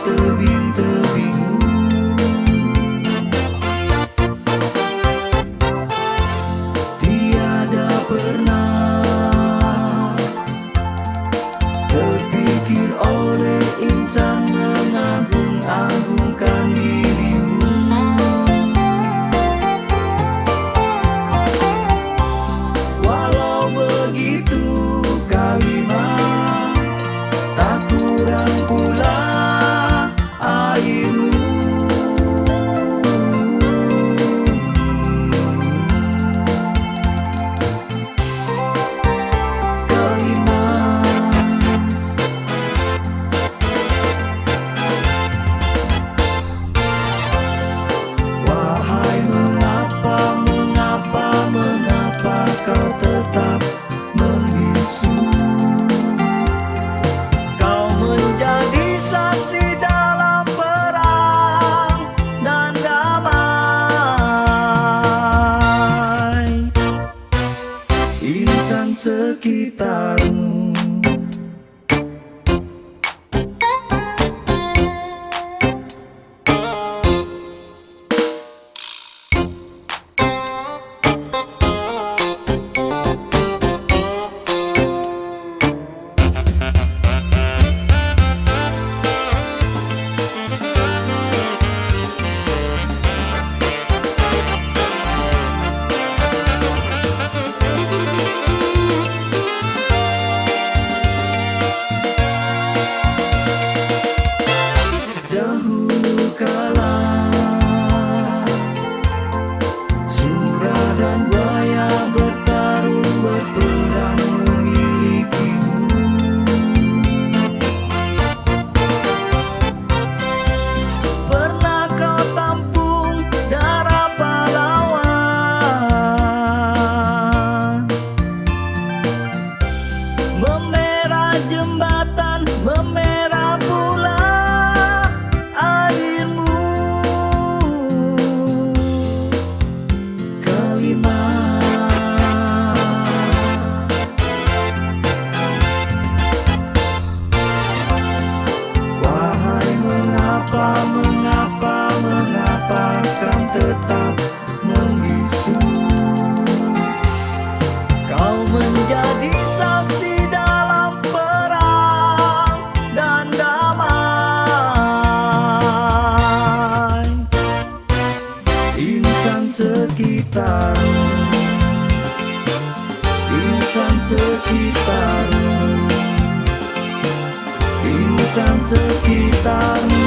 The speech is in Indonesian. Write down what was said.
tebing-tebingmu. Tiada pernah terpikir oleh insan mengagung-agungkan dirimu. Walau begitu kalimat, tak kurang pula airmu. Kalimas, wahai mengapa, mengapa, mengapa kau tetap membisu? Kau menjadi saksi dalam perang dan damai. Insan sekitarmu dahulu kala, surga dan buaya bertarung berperang memilikimu. Pernah kau tampung darah pahlawan, memerah jembatan, memerah pula airmu. Kalimat, wahai mengapa, mengapa, mengapa kan tetap membisu? Kau menjadi saksi dalam perang dan damai. Insan sekitarmu, insan sekitarmu, insan sekitarmu.